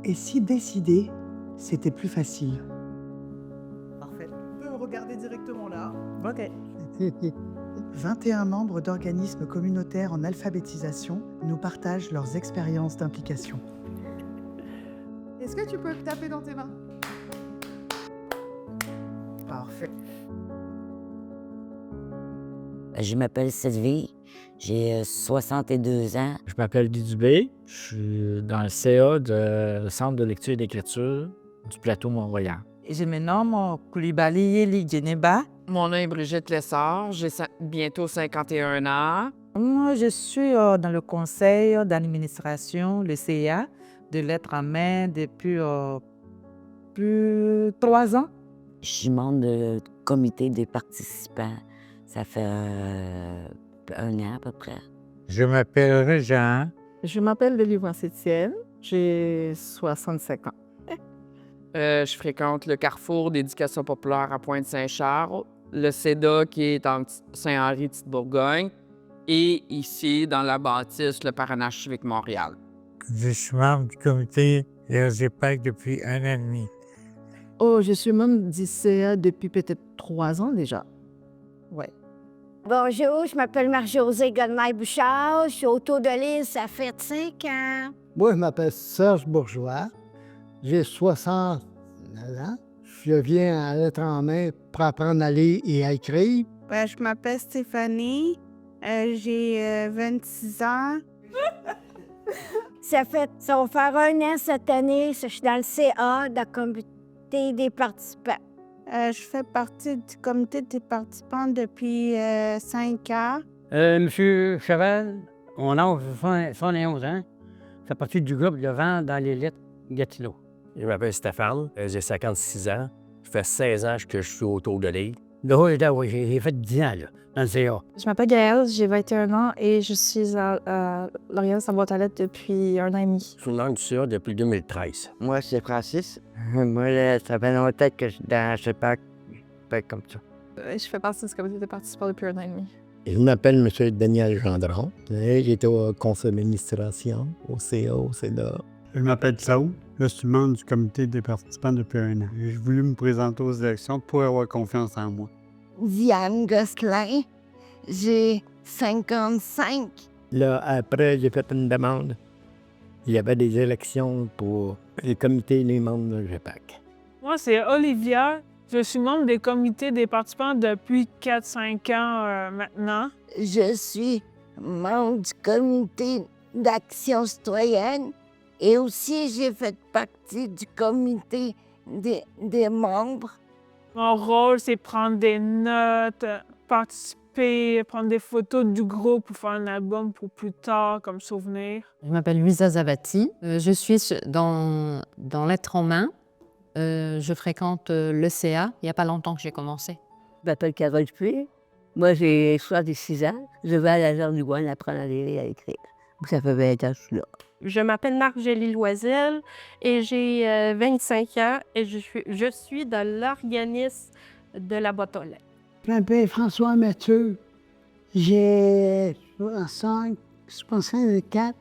Et si décider, c'était plus facile? Parfait. Tu peux me regarder directement là. OK. 21 membres d'organismes communautaires en alphabétisation nous partagent leurs expériences d'implication. Est-ce que tu peux taper dans tes mains? Parfait. Je m'appelle Sylvie, j'ai 62 ans. Je m'appelle Guy Dubé, je suis dans le CA du Centre de lecture et d'écriture du plateau Mont-Royal. Je me nomme Koulibaly Yeli Djeneba. Mon nom est Brigitte Lessard, j'ai bientôt 51 ans. Moi, je suis dans le conseil d'administration, le CA, de lettres en main depuis plus de 3 ans. Je suis membre du comité des participants. Ça fait 1 an à peu près. Je m'appelle Régent. Je m'appelle Délivrance Étienne, j'ai 65 ans. Je fréquente le Carrefour d'éducation populaire à Pointe-Saint-Charles, le CEDA qui est en Saint-Henri, Petite-Bourgogne, et ici, dans la bâtisse, le Parrainage civique Montréal. Je suis membre du comité RGPAC depuis 1 an et demi. Oh, je suis membre du CA depuis peut-être 3 ans déjà. Ouais. Bonjour, je m'appelle Marie-Josée Godemaille-Bouchard, je suis autour de l'île, ça fait 5 ans. Moi, je m'appelle Serge Bourgeois, j'ai 69 ans. Je viens à lettres en main pour apprendre à lire et à écrire. Je m'appelle Stéphanie, j'ai 26 ans. Ça va faire 1 an cette année, je suis dans le CA, dans le comité des participants. Je fais partie du comité des participants depuis 5 ans. Monsieur Cheval, mon âge de 71 ans, fait partie du groupe de vente dans l'élite Gatineau. Je m'appelle Stéphane, j'ai 56 ans. Ça fait 16 ans que je suis autour de l'île. Là, oui, j'ai fait 10 ans là, dans le CA. Je m'appelle Gaëlle, j'ai 21 ans et je suis à l'Organisme en boîte à lettres depuis 1 an et demi. Je suis membre du CA depuis 2013. Moi, c'est Francis. Moi, là, ça fait longtemps que je suis dans ce pack, comme ça. Je fais partie du comité des participants depuis 1 an et demi. Je m'appelle M. Daniel Gendron. J'étais au conseil d'administration, au CA, au CEDA. Je m'appelle Claude. Je suis membre du comité des participants depuis 1 an. J'ai voulu me présenter aux élections pour avoir confiance en moi. Diane Gosselin, j'ai 55. Là, après, j'ai fait une demande. Il y avait des élections pour le comité des membres de GEPAC. Moi, c'est Olivia. Je suis membre des comités des participants depuis 4-5 ans maintenant. Je suis membre du comité d'action citoyenne et aussi j'ai fait partie du comité des membres. Mon rôle, c'est prendre des notes, participer, prendre des photos du groupe pour faire un album pour plus tard, comme souvenir. Je m'appelle Luisa Zavati. Je suis dans Lettres en main. Je fréquente le CA. Il n'y a pas longtemps que j'ai commencé. Je m'appelle Carole Dupuis. Moi, j'ai 66 ans. Je vais à la Gare du Gouin apprendre à lire et à écrire. Ça fait 20 ans que je suis là. Je m'appelle Marc-Gélie Loisel et j'ai 25 ans et je suis dans l'organisme de la boîte aux lettres. Je m'appelle François Mathieu. J'ai 64.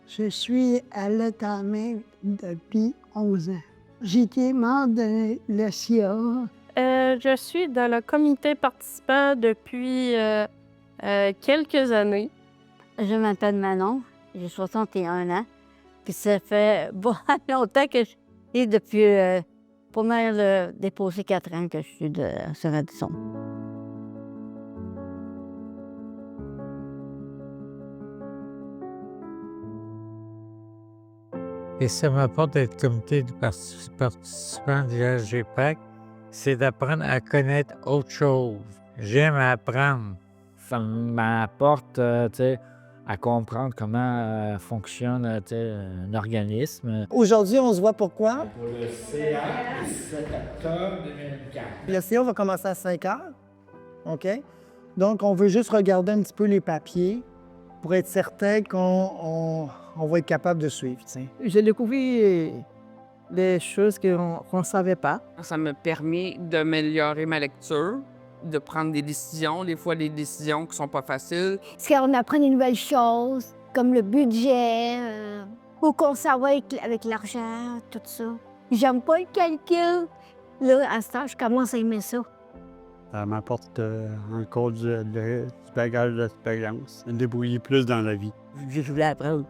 Je suis à lettres en main depuis 11 ans. J'ai été membre de l'SIA. Je suis dans le comité participant depuis quelques années. Je m'appelle Manon, j'ai 61 ans. Puis ça fait longtemps que je suis depuis pas mal déposé 4 ans que je suis sur Radisson. Et ça m'apporte d'être comité de participants du RGPAC, c'est d'apprendre à connaître autre chose. J'aime apprendre. Ça m'apporte, à comprendre comment fonctionne un organisme. Aujourd'hui, on se voit pourquoi? Pour le CA, le 17 octobre 2004. Le CA va commencer à 5 heures. OK? Donc, on veut juste regarder un petit peu les papiers pour être certain qu'on va être capable de suivre. T'sais. J'ai découvert des choses qu'on ne savait pas. Ça me permet d'améliorer ma lecture, de prendre des décisions, des fois des décisions qui sont pas faciles. Parce qu'on apprend des nouvelles choses, comme le budget, Ou qu'on s'en va avec l'argent, tout ça. J'aime pas le calcul. Là, à ce temps, je commence à aimer ça. Ça m'apporte encore du bagage d'expérience. Me débrouiller plus dans la vie. Je voulais apprendre.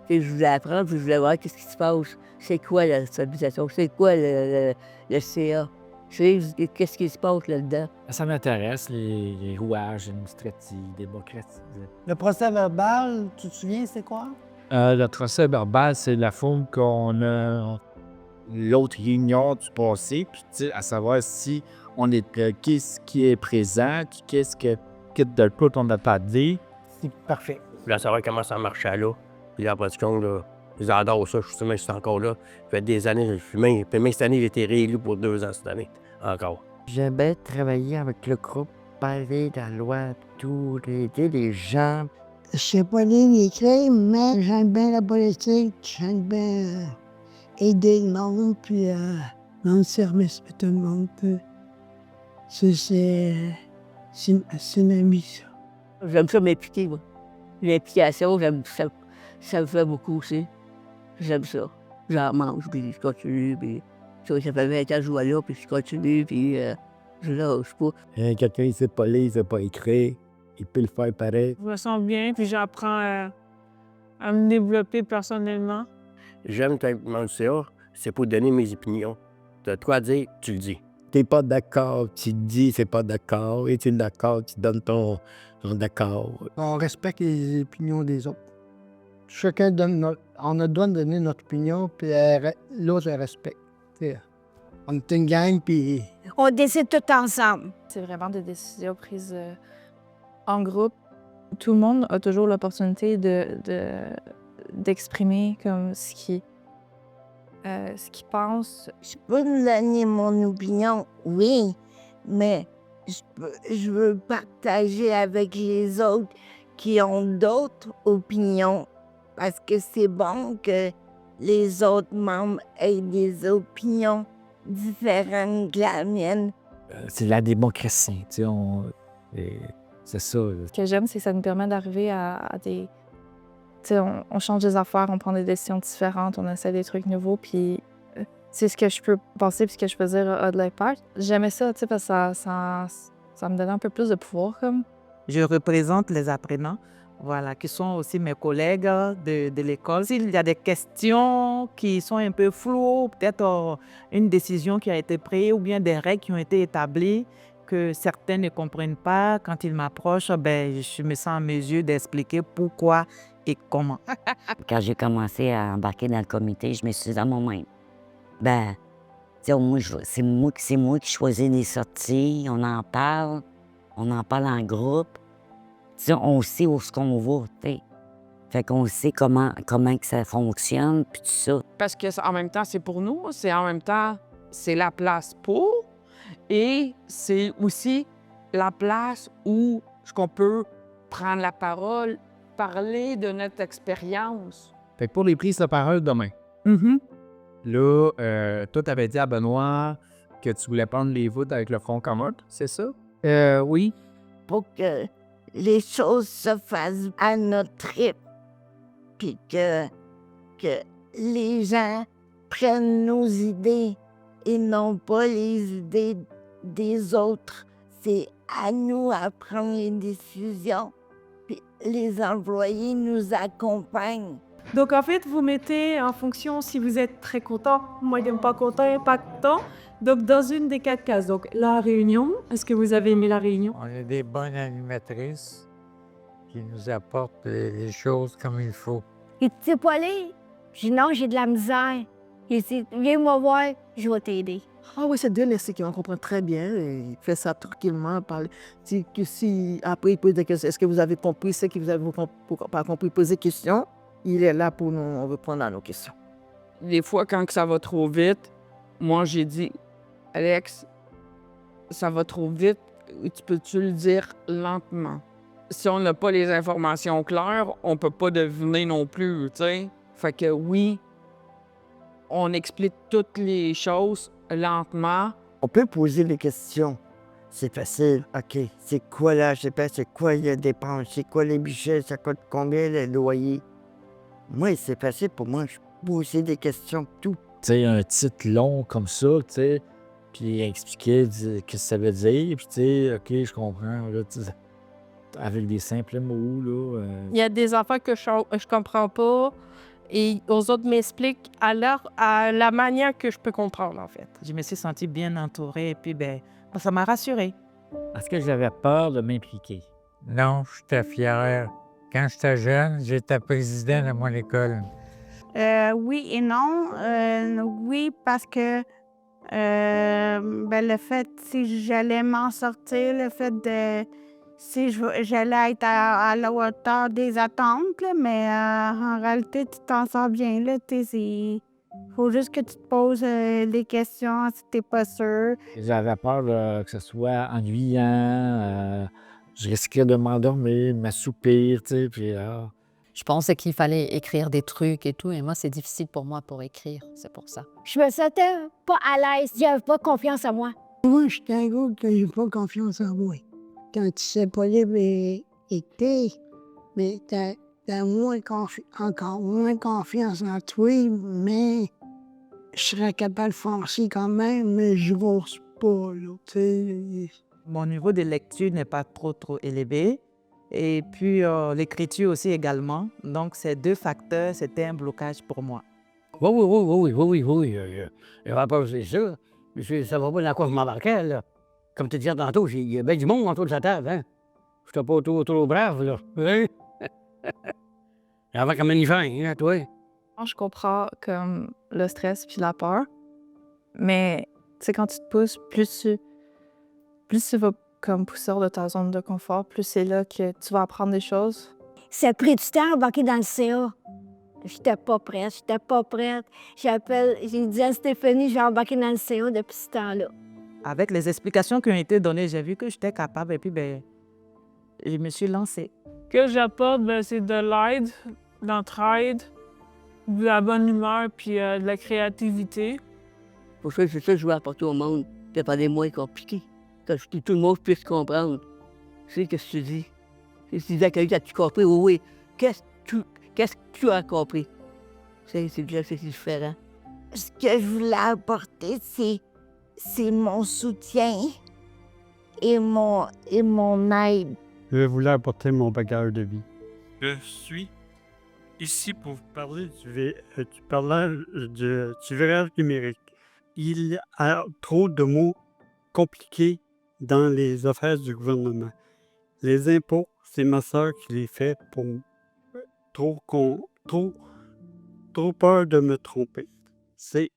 Je voulais apprendre, puis je voulais voir qu'est-ce qui se passe. C'est quoi la stabilisation? C'est quoi le CA? Qu'est-ce qui se passe là-dedans? Ça m'intéresse, les rouages administratifs, démocratiques. Le procès verbal, tu te souviens, c'est quoi? Le procès verbal, c'est la forme qu'on a l'autre réunion du passé, puis à savoir si on est qu'est-ce qui est présent, qu'est-ce que de tout on n'a pas dit. C'est parfait. Je voulais savoir comment ça marchait là. Puis après du compte, là, ils adorent ça. Je suis encore là. Ça fait des années. Même cette année, j'ai été réélu pour 2 ans cette année. Encore. J'aime bien travailler avec le groupe, parler de la loi, tout, aider les gens. Je sais pas lire les clés, mais j'aime bien la politique. J'aime bien aider le monde, puis rendre service à tout le monde. C'est ma mission. J'aime ça m'impliquer, moi. L'implication, j'aime ça. Ça me fait beaucoup aussi. J'aime ça. J'en mange, puis je continue, puis ça fait 20 ans que je joue là, puis je continue, puis je lâche pas. Quelqu'un ne sait pas lire, il ne sait pas écrire, il peut le faire pareil. Je me sens bien, puis j'apprends à me développer personnellement. J'aime tellement le CA, c'est pour donner mes opinions. Tu as quoi à dire, tu le dis. T'es pas d'accord, tu dis c'est pas d'accord, et tu es d'accord, tu donnes ton d'accord. On respecte les opinions des autres. Chacun donne on a le droit de donner notre opinion, puis l'autre elle respecte. T'sais, on est une gang, puis... On décide tout ensemble. C'est vraiment des décisions prises en groupe. Tout le monde a toujours l'opportunité d'exprimer comme ce qu'il pense. Je peux me donner mon opinion, oui, mais je veux partager avec les autres qui ont d'autres opinions, parce que c'est bon que les autres membres aient des opinions différentes de la mienne. C'est la démocratie, tu sais, c'est ça. Ce que j'aime, c'est que ça nous permet d'arriver à des... Tu sais, on change des affaires, on prend des décisions différentes, on essaie des trucs nouveaux, puis c'est ce que je peux penser puis ce que je peux dire à de l'impact. J'aimais ça, tu sais, parce que ça me donnait un peu plus de pouvoir, comme. Je représente les apprenants, voilà, qui sont aussi mes collègues de l'école. S'il y a des questions qui sont un peu floues, peut-être une décision qui a été prise ou bien des règles qui ont été établies que certains ne comprennent pas, quand ils m'approchent, ben, je me sens en mesure d'expliquer pourquoi et comment. Quand j'ai commencé à embarquer dans le comité, je me suis dit à moi-même, ben, moi, c'est moi qui choisis les sorties, on en parle en groupe. T'sais, on sait où est-ce qu'on va, t'sais. Fait qu'on sait comment que ça fonctionne, puis tout ça. Parce que en même temps, c'est pour nous, c'est la place pour, et c'est aussi la place où qu'on peut prendre la parole, parler de notre expérience. Fait que pour les prises de parole demain, là, toi, t'avais dit à Benoît que tu voulais prendre les voûtes avec le Front commun, c'est ça? Oui. Pour que les choses se fassent à notre rythme, puis que les gens prennent nos idées et non pas les idées des autres. C'est à nous à prendre les décisions, puis les employés nous accompagnent. Donc en fait, vous mettez en fonction si vous êtes très content, moyen pas content, pas content. Donc dans une des 4 cases. Donc la réunion, est-ce que vous avez aimé la réunion? On a des bonnes animatrices qui nous apportent les choses comme il faut. Il dit, tu sais pas lire? Je dis, non, j'ai de la misère. Il dit, viens me voir, je vais t'aider. Ah oui, c'est Dieu c'est qu'on comprend très bien. Il fait ça tranquillement. Après, il pose des questions. Est-ce que vous avez compris ce que vous avez pas compris? Poser des questions. Il est là pour nous répondre à nos questions. Des fois, quand ça va trop vite, moi, j'ai dit, Alex, ça va trop vite, peux-tu le dire lentement? Si on n'a pas les informations claires, on peut pas deviner non plus, tu sais. Fait que oui, on explique toutes les choses lentement. On peut poser les questions. C'est facile. OK, c'est quoi l'âge? C'est quoi les dépenses? C'est quoi les budgets? Ça coûte combien les loyers? Moi, c'est facile pour moi. Je peux poser des questions, tout. Tu sais, un titre long comme ça, tu sais, puis expliquer qu'est-ce que ça veut dire, puis tu sais, OK, je comprends, là, avec des simples mots, là. Il y a des affaires que je comprends pas et aux autres m'expliquent à la manière que je peux comprendre, en fait. Je me suis sentie bien entourée et puis, ça m'a rassurée. Est-ce que j'avais peur de m'impliquer? Non, j'étais fier. Quand j'étais jeune, j'étais président de mon école. Oui et non. Oui, parce que le fait, si j'allais m'en sortir, le fait de si j'allais être à la hauteur des attentes, là, mais en réalité, tu t'en sors bien. Il faut juste que tu te poses des questions si tu n'es pas sûr. J'avais peur que ce soit ennuyant, je risquais de m'endormir, de m'assoupir, tu sais, puis Je pensais qu'il fallait écrire des trucs et tout, et moi, c'est difficile pour moi pour écrire, c'est pour ça. Je me sentais pas à l'aise, j'avais pas confiance en moi. Moi, je suis un gars que j'ai pas confiance en moi. Quand tu sais pas lire et écrire, mais t'as encore moins confiance en toi, mais je serais capable de foncer quand même, mais je grosse pas, là, tu sais. Mon niveau de lecture n'est pas trop élevé. Et puis, l'écriture aussi également. Donc, ces deux facteurs, c'était un blocage pour moi. Oui. J'avais peur, c'est sûr. Mais je ne savais pas dans quoi je m'embarquais, là. Comme tu disais tantôt, il y a bien du monde autour de la table, hein. Je n'étais pas trop brave, là. Hein? J'avais comme une fin, hein, toi. Je comprends comme le stress puis la peur, mais tu sais, quand tu te pousses, plus tu vas comme pousser hors de ta zone de confort, plus c'est là que tu vas apprendre des choses. Ça a pris du temps à embarquer dans le CA. J'étais pas prête. J'ai dit à Stéphanie, je vais embarquer dans le CA depuis ce temps-là. Avec les explications qui ont été données, j'ai vu que j'étais capable et puis, je me suis lancée. Ce que j'apporte, c'est de l'aide, de l'entraide, de la bonne humeur puis de la créativité. Pour ça, c'est ça que je veux apporter au monde. C'est pas des mots compliqués. Que tout le monde puisse comprendre. Tu sais, qu'est-ce que tu dis? Si tu dis à quelqu'un, as-tu compris? Oui. Qu'est-ce que tu as compris? C'est déjà c'est différent. Ce que je voulais apporter, c'est mon soutien et mon aide. Je voulais apporter mon bagage de vie. Je suis ici pour vous parler du verrage numérique. Il y a trop de mots compliqués dans les affaires du gouvernement. Les impôts, c'est ma sœur qui les fait pour trop peur de me tromper. C'est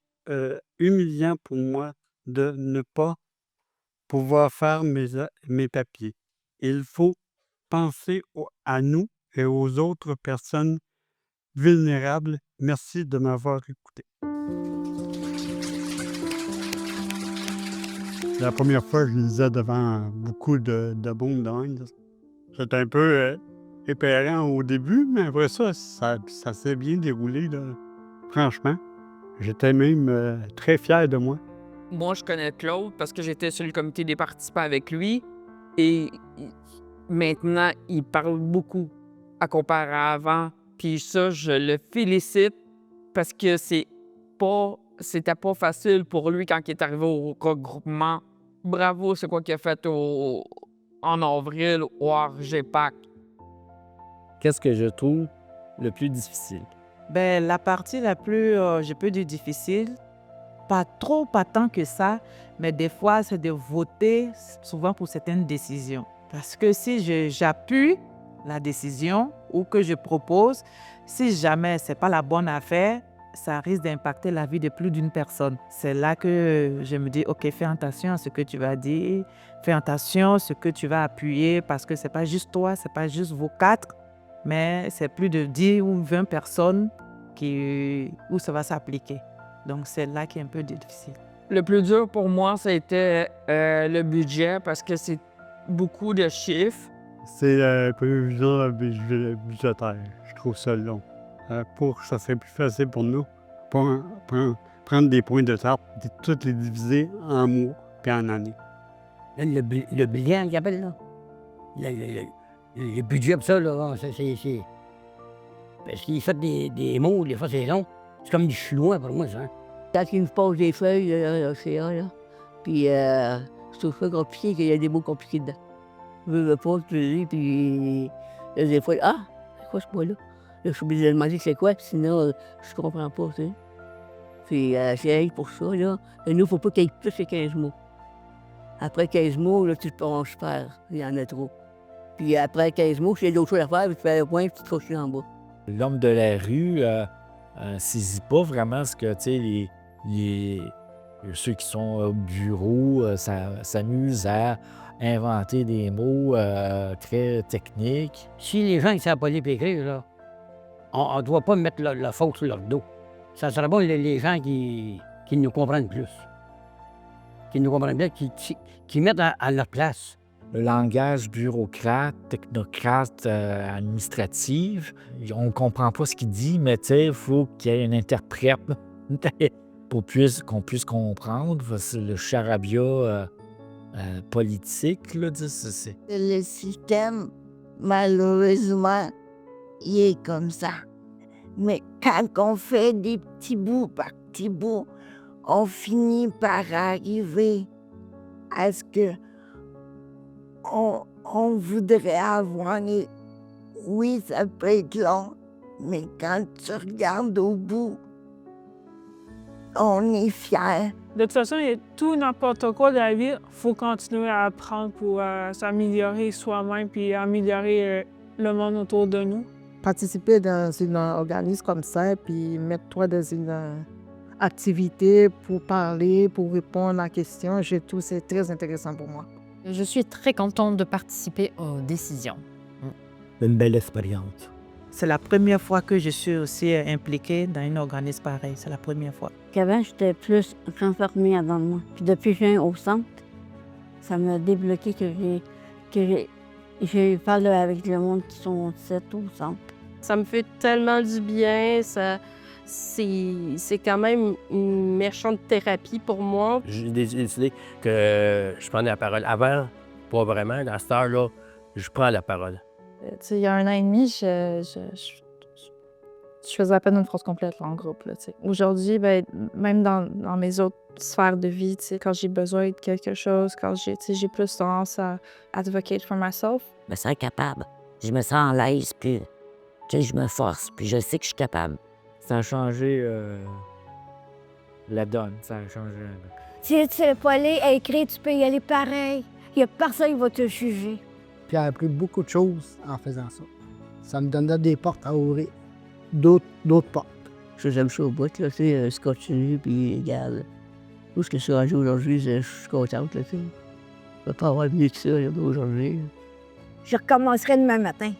humiliant pour moi de ne pas pouvoir faire mes papiers. Il faut penser à nous et aux autres personnes vulnérables. Merci de m'avoir écouté. La première fois que je lisais devant beaucoup de monde d'Inde, c'était un peu épeurant au début, mais après ça s'est bien déroulé, là. Franchement, j'étais même très fier de moi. Moi, je connais Claude parce que j'étais sur le comité des participants avec lui et maintenant, il parle beaucoup à comparer à avant. Puis ça, je le félicite parce que c'était pas facile pour lui quand il est arrivé au regroupement. Bravo, c'est quoi qu'il a fait en avril au RGPAC. Qu'est-ce que je trouve le plus difficile? La partie la plus, je peux dire difficile, pas tant que ça, mais des fois, c'est de voter souvent pour certaines décisions. Parce que si j'appuie la décision ou que je propose, si jamais ce n'est pas la bonne affaire, ça risque d'impacter la vie de plus d'une personne. C'est là que je me dis, OK, fais attention à ce que tu vas dire, fais attention à ce que tu vas appuyer, parce que ce n'est pas juste toi, ce n'est pas juste vos 4, mais c'est plus de 10 ou 20 personnes où ça va s'appliquer. Donc, c'est là qui est un peu difficile. Le plus dur pour moi, c'était le budget, parce que c'est beaucoup de chiffres. C'est la prévision budgétaire. Je trouve ça long. Pour que ça soit plus facile pour nous, prendre des points de table, toutes les diviser en mois puis en année. Le bilan qu'il appelle, là. Le budget, ça, là, Parce qu'il fait des mots, des fois c'est long. C'est comme du chinois pour moi, ça. Hein. Quand il me pose des feuilles, CA, là, puis c'est tout ça compliqué qu'il y a des mots compliqués dedans. Je veux pas, tu dis, puis des fois, ah, c'est quoi ce mot-là? Là, je suis obligé de demander c'est quoi, sinon je comprends pas, tu sais. Puis c'est pour ça, là. Et nous, il ne faut pas qu'il y ait plus que 15 mots. Après 15 mots, là, on se perd. Il y en a trop. Puis après 15 mots, s'il y a d'autres choses à faire, tu fais un point, puis tu te couches en bas. L'homme de la rue saisit pas vraiment ce que, tu sais, ceux qui sont au bureau s'amusent à inventer des mots très techniques. Si les gens ne savent pas lire et écrire, là, on ne doit pas mettre la faute sur leur dos. Ça serait bon les gens qui nous comprennent plus. Qui nous comprennent bien, qui mettent à leur place. Le langage bureaucrate, technocrate, administratif, on ne comprend pas ce qu'il dit, mais il faut qu'il y ait un interprète pour qu'on puisse comprendre. C'est le charabia politique, là, c'est. Le système, malheureusement, il est comme ça. Mais quand on fait des petits bouts par petits bouts, on finit par arriver à ce que on voudrait avoir. Oui, ça peut être long, mais quand tu regardes au bout, on est fiers. De toute façon, il y a tout n'importe quoi dans la vie, il faut continuer à apprendre pour s'améliorer soi-même puis améliorer le monde autour de nous. Participer dans un organisme comme ça, puis mettre toi dans une activité pour parler, pour répondre à la question, je trouve que c'est très intéressant pour moi. Je suis très contente de participer aux décisions. Une belle expérience. C'est la première fois que je suis aussi impliquée dans un organisme pareil. C'est la première fois. Qu'avant, j'étais plus renfermée avant de moi. Puis depuis que je viens au centre, ça m'a débloqué que j'ai parlé avec le monde qui sont au centre. Ça me fait tellement du bien. C'est quand même une méchante thérapie pour moi. J'ai décidé que je prenais la parole. Avant, pas vraiment. À cette heure-là, je prends la parole. Il y a 1 an et demi, je faisais à peine une phrase complète là, en groupe. Aujourd'hui, même dans mes autres sphères de vie, quand j'ai besoin de quelque chose, quand j'ai plus tendance à advocate for myself. Je me sens capable. Je me sens en l'aise, puis je me force, puis je sais que je suis capable. Ça a changé la donne. Ça a changé. Si tu sais pas aller à écrire, tu peux y aller pareil. Il n'y a personne qui va te juger. Puis j'ai appris beaucoup de choses en faisant ça. Ça me donnait des portes à ouvrir, d'autres portes. J'aime ça au bout, là, tu sais, je continue, puis regarde. Tout ce que je suis rendu aujourd'hui, je suis contente, là, tu sais. Je ne peux pas avoir mieux que ça, là, aujourd'hui. Je recommencerai demain matin.